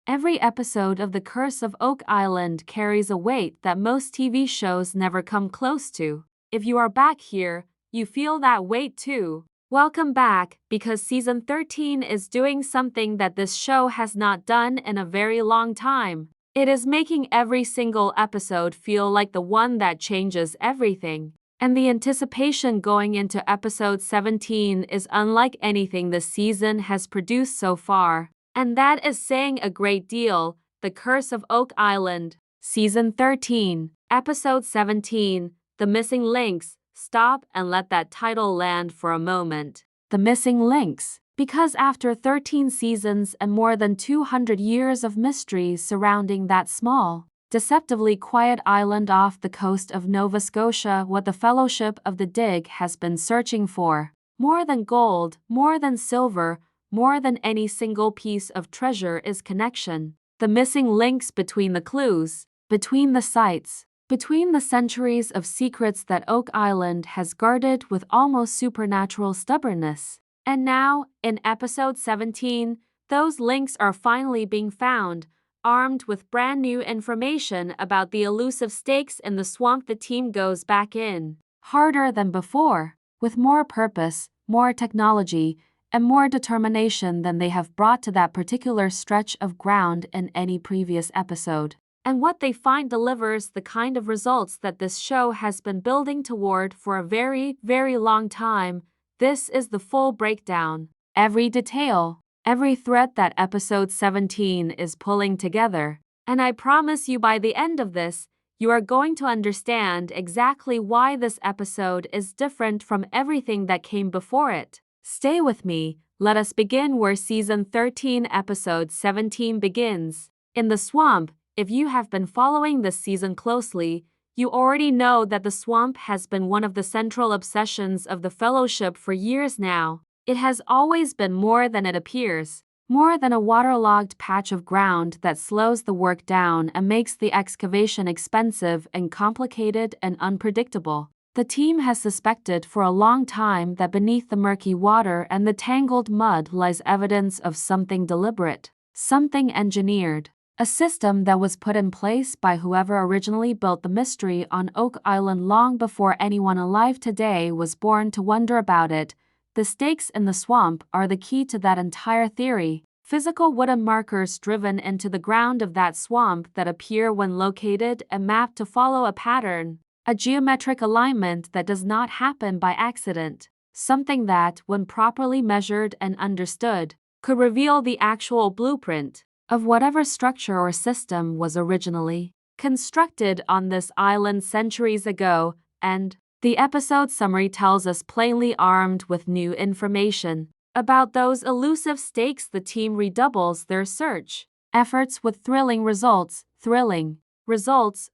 Every episode of The Curse of Oak Island carries a weight that most TV shows never come close to. If you are back here, you feel that weight too. Welcome back, because season 13 is doing something that this show has not done in a very long time. It is making every single episode feel like the one that changes everything. And the anticipation going into episode 17 is unlike anything this season has produced so far. And that is saying a great deal. The Curse of Oak Island, Season 13, Episode 17, The Missing Links. Stop and let that title land for a moment. The Missing Links. Because after 13 seasons and more than 200 years of mysteries surrounding that small, deceptively quiet island off the coast of Nova Scotia, what the Fellowship of the Dig has been searching for, more than gold, more than silver, more than any single piece of treasure, is connection. The missing links between the clues, between the sites, between the centuries of secrets that Oak Island has guarded with almost supernatural stubbornness. And now, in episode 17, those links are finally being found. Armed with brand new information about the elusive stakes in the swamp, the team goes back in, harder than before, with more purpose, more technology, and more determination than they have brought to that particular stretch of ground in any previous episode. And what they find delivers the kind of results that this show has been building toward for a very, very long time. This is the full breakdown. Every detail, every thread that episode 17 is pulling together. And I promise you, by the end of this, you are going to understand exactly why this episode is different from everything that came before it. Stay with me. Let us begin where season 13 episode 17 begins. In the swamp. If you have been following this season closely, you already know that the swamp has been one of the central obsessions of the Fellowship for years now. It has always been more than it appears, more than a waterlogged patch of ground that slows the work down and makes the excavation expensive and complicated and unpredictable. The team has suspected for a long time that beneath the murky water and the tangled mud lies evidence of something deliberate, something engineered. A system that was put in place by whoever originally built the mystery on Oak Island long before anyone alive today was born to wonder about it. The stakes in the swamp are the key to that entire theory. Physical wooden markers driven into the ground of that swamp that appear when located and mapped to follow a pattern. A geometric alignment that does not happen by accident. Something that, when properly measured and understood, could reveal the actual blueprint of whatever structure or system was originally constructed on this island centuries ago. And the episode summary tells us plainly, armed with new information about those elusive stakes, the team redoubles their search efforts with thrilling results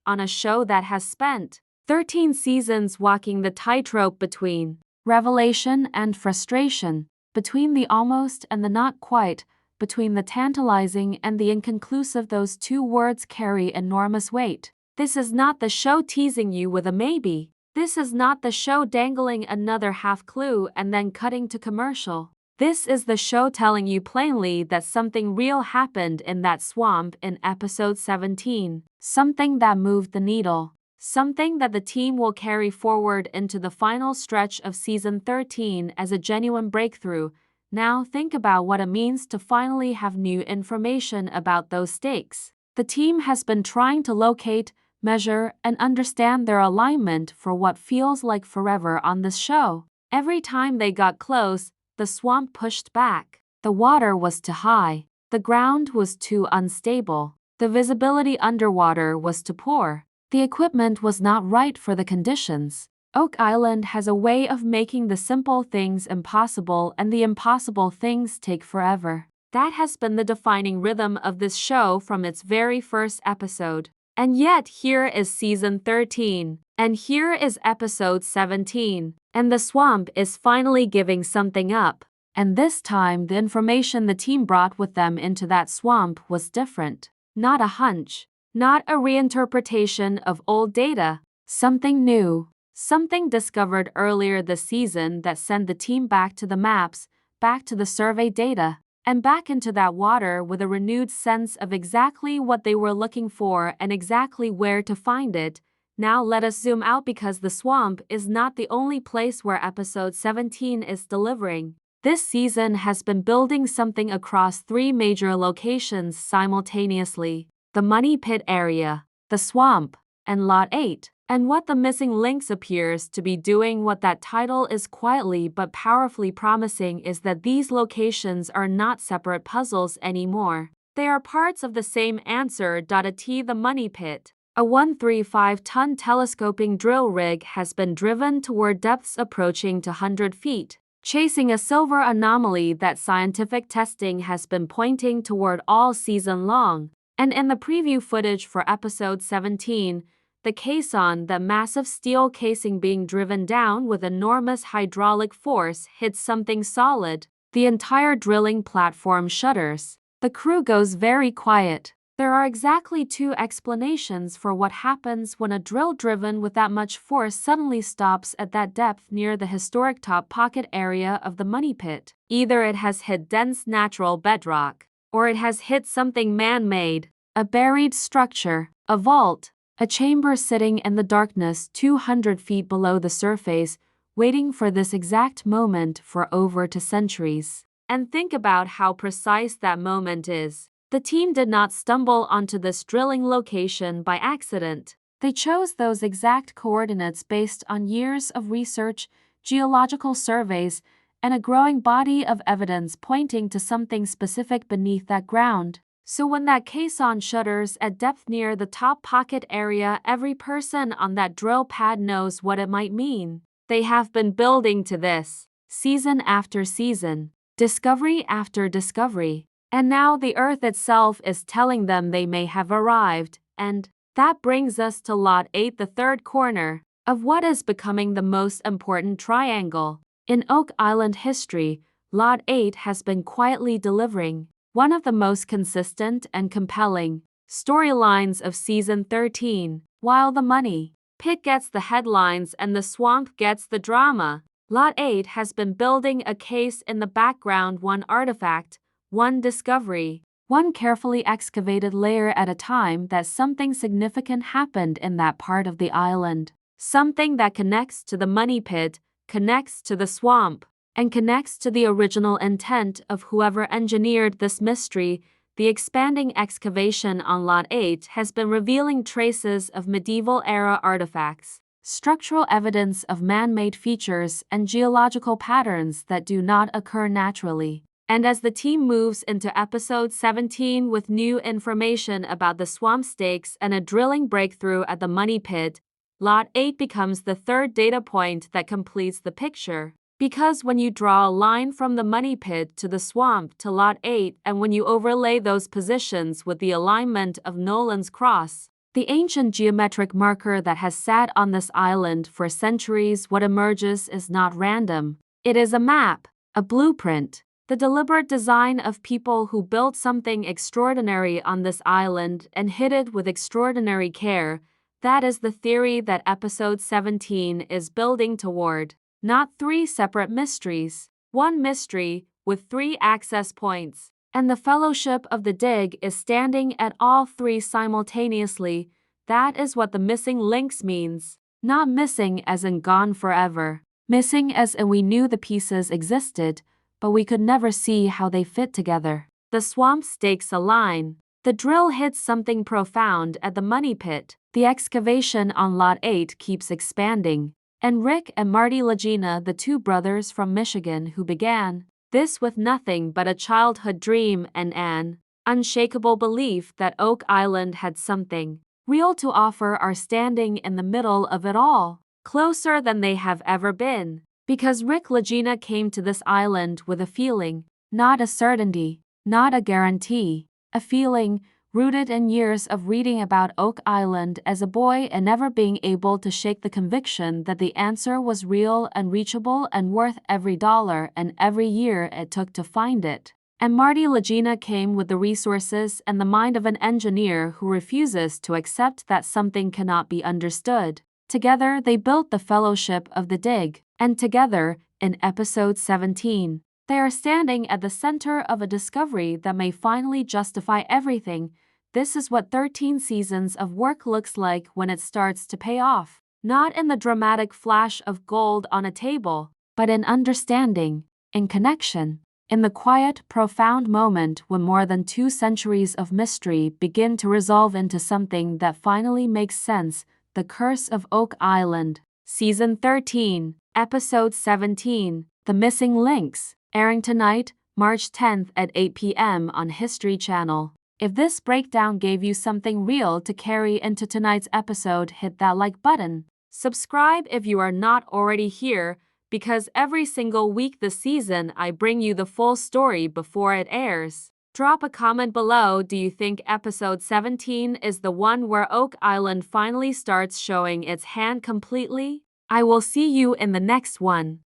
on a show that has spent 13 seasons walking the tightrope between revelation and frustration, between the almost and the not quite, between the tantalizing and the inconclusive. Those two words carry enormous weight. This is not the show teasing you with a maybe. This is not the show dangling another half clue and then cutting to commercial. This is the show telling you plainly that something real happened in that swamp in episode 17. Something that moved the needle. Something that the team will carry forward into the final stretch of season 13 as a genuine breakthrough. Now think about what it means to finally have new information about those stakes. The team has been trying to locate, measure, and understand their alignment for what feels like forever on this show. Every time they got close, the swamp pushed back. The water was too high. The ground was too unstable. The visibility underwater was too poor. The equipment was not right for the conditions. Oak Island has a way of making the simple things impossible and the impossible things take forever. That has been the defining rhythm of this show from its very first episode. And yet here is season 13. And here is episode 17. And the swamp is finally giving something up. And this time the information the team brought with them into that swamp was different. Not a hunch. Not a reinterpretation of old data. Something new. Something discovered earlier this season that sent the team back to the maps, back to the survey data, and back into that water with a renewed sense of exactly what they were looking for and exactly where to find it. Now let us zoom out because the swamp is not the only place where episode 17 is delivering. This season has been building something across 3 major locations simultaneously: the Money Pit area, the swamp, and Lot 8. And what the missing links appears to be doing what that title is quietly but powerfully promising is that these locations are not separate puzzles anymore. They are parts of the same answer. The Money Pit, a 135-ton telescoping drill rig, has been driven toward depths approaching to 100 feet, chasing a silver anomaly that scientific testing has been pointing toward all season long. And in the preview footage for episode 17, the caisson, the massive steel casing being driven down with enormous hydraulic force, hits something solid. The entire drilling platform shudders. The crew goes very quiet. There are exactly 2 explanations for what happens when a drill driven with that much force suddenly stops at that depth near the historic top pocket area of the Money Pit. Either it has hit dense natural bedrock, or it has hit something man-made, a buried structure, a vault, a chamber sitting in the darkness 200 feet below the surface, waiting for this exact moment for over 2 centuries. And think about how precise that moment is. The team did not stumble onto this drilling location by accident. They chose those exact coordinates based on years of research, geological surveys, and a growing body of evidence pointing to something specific beneath that ground. So when that caisson shudders at depth near the top pocket area, every person on that drill pad knows what it might mean. They have been building to this, season after season, discovery after discovery. And now the Earth itself is telling them they may have arrived. And that brings us to Lot 8, the third corner of what is becoming the most important triangle. In Oak Island history, Lot 8 has been quietly delivering one of the most consistent and compelling storylines of season 13. While the Money Pit gets the headlines and the swamp gets the drama, Lot 8 has been building a case in the background, one artifact, one discovery, one carefully excavated layer at a time, that something significant happened in that part of the island. Something that connects to the Money Pit, connects to the swamp, and connects to the original intent of whoever engineered this mystery. The expanding excavation on Lot 8 has been revealing traces of medieval-era artifacts, structural evidence of man-made features, and geological patterns that do not occur naturally. And as the team moves into episode 17 with new information about the swamp stakes and a drilling breakthrough at the Money Pit, Lot 8 becomes the third data point that completes the picture. Because when you draw a line from the Money Pit to the swamp to Lot 8, and when you overlay those positions with the alignment of Nolan's cross, the ancient geometric marker that has sat on this island for centuries, what emerges is not random. It is a map, a blueprint, the deliberate design of people who built something extraordinary on this island and hid it with extraordinary care. That is the theory that episode 17 is building toward. Not 3 separate mysteries, one mystery with 3 access points. And the Fellowship of the Dig is standing at all 3 simultaneously. That is what the missing links means. Not missing as in gone forever. Missing as in we knew the pieces existed, but we could never see how they fit together. The swamp stakes align. The drill hits something profound at the Money Pit. The excavation on Lot 8 keeps expanding. And Rick and Marty Lagina, the 2 brothers from Michigan who began this with nothing but a childhood dream and an unshakable belief that Oak Island had something real to offer, are standing in the middle of it all, closer than they have ever been. Because Rick Lagina came to this island with a feeling, not a certainty, not a guarantee, a feeling rooted in years of reading about Oak Island as a boy and never being able to shake the conviction that the answer was real and reachable and worth every dollar and every year it took to find it. And Marty Lagina came with the resources and the mind of an engineer who refuses to accept that something cannot be understood. Together they built the Fellowship of the Dig, and together, in episode 17, They are standing at the center of a discovery that may finally justify everything. This is what 13 seasons of work looks like when it starts to pay off. Not in the dramatic flash of gold on a table, but in understanding, in connection, in the quiet, profound moment when more than 2 centuries of mystery begin to resolve into something that finally makes sense. The Curse of Oak Island. Season 13, Episode 17, The Missing Links, airing tonight, March 10th at 8 p.m. on History Channel. If this breakdown gave you something real to carry into tonight's episode, hit that like button. Subscribe if you are not already here, because every single week this season I bring you the full story before it airs. Drop a comment below. Do you think episode 17 is the one where Oak Island finally starts showing its hand completely? I will see you in the next one.